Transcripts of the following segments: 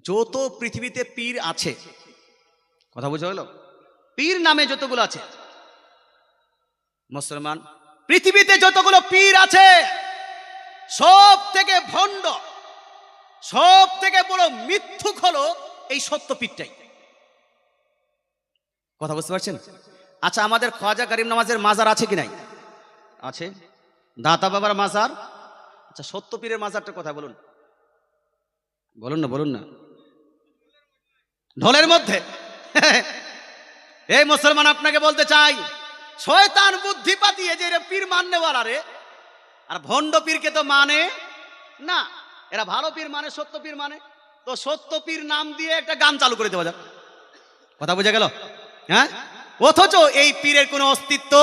যত পৃথিবীতে পীর আছে, কথা বোঝা হলো, পীর নামে যতগুলো আছে মুসলমান, পৃথিবীতে যতগুলো পীর আছে সব থেকে ভণ্ড, সব থেকে বড় মিথ্যুক হলো এই সত্য পীরটাই। কথা বুঝতে পারছেন? আচ্ছা, আমাদের খ্বাজা করিম নওয়াজের মাজার আছে কি নাই? আছে। দাতা বাবার মাজার। আচ্ছা, সত্য পীরের মাজারটা কথা বলুন, বলুন না, বলুন না। ঢোলের মধ্যে। এই মুসলমান, আপনাকে বলতে চাই, শয়তান বুদ্ধি পাতিয়ে যে পীর মাননেওয়ালা রে, আর ভণ্ড পীরকে তো মানে না। এরা ভালো পীর মানে, সত্য পীর মানে। তো সত্য পীর নাম দিয়ে একটা গান চালু করে দেওয়া যাক। কথা বোঝা গেল? হ্যাঁ। অথচ এই পীরের কোনো অস্তিত্ব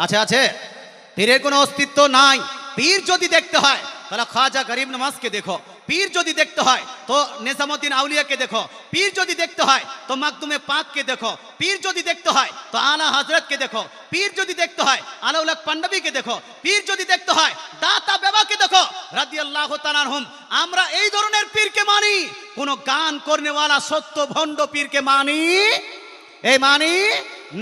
আছে? আছে। পীরের কোনো অস্তিত্ব নাই। পীর যদি দেখতে হয় তাহলে খ্বাজা গরিব নওয়াজকে দেখো, পীর যদি দেখতে হয় তো নিজামুদ্দিন আউলিয়াকে দেখো, পীর যদি দেখতে হয় তো মাকদুমে পাককে দেখো, পীর যদি দেখতে হয় তো আলা হযরতকে দেখো, পীর যদি দেখতে হয় আলাউল হক পান্ডবীকে দেখো, পীর যদি দেখতে হয় দাতা বাবাকে দেখো রাদিয়াল্লাহু তাআলা আনহুম। আমরা এই ধরনের পীরকে মানি, কোন গান করনেওয়ালা সত্য ভণ্ড পীরকে মানি মানি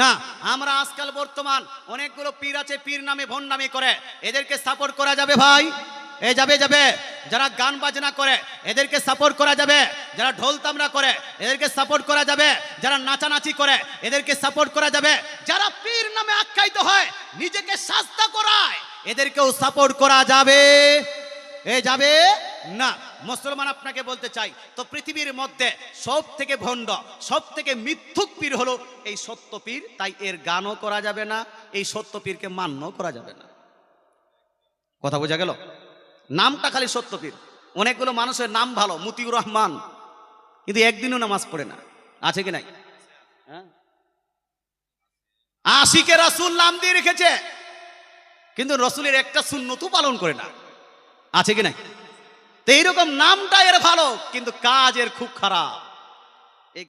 না। আমরা আজকাল বর্তমান অনেকগুলো পীর আছে, পীর নামে ভণ্ডামি করে, এদেরকে সাপোর্ট করা যাবে ভাই? যাবে যাবে। যারা গান বাজনা করে এদেরকে সাপোর্ট করা যাবে, যারা ঢোল তামরা করে এদেরকে সাপোর্ট করা যাবে, যারা নাচানাচি করে এদেরকে সাপোর্ট করা যাবে, যারা পীর নামে আখ্যায়িত হয় নিজেকে শাস্তা করায় এদেরকেও সাপোর্ট করা যাবে? যাবে না। মুসলমান, আপনাকে বলতে চাই, তো পৃথিবীর মধ্যে সব থেকে ভণ্ড, সব থেকে মিথ্যুক পীর হলো এই সত্য পীর। তাই এর গানও করা যাবে না, এই সত্য পীরকে মান্যও করা যাবে না। কথা বোঝা গেল? নামটা খালি সত্য পীর। অনেকগুলো মানুষের নাম ভালো, মতিউর রহমান, কিন্তু একদিনও নামাজ পড়ে না। আছে কি নাই? আশিকে রাসূল নাম দিয়ে রেখেছে, কিন্তু রসুলের একটা সুন্নতও পালন করে না। আছে কি নাই? তো এইরকম নামটা এর ভালো, কিন্তু কাজ এর খুব খারাপ।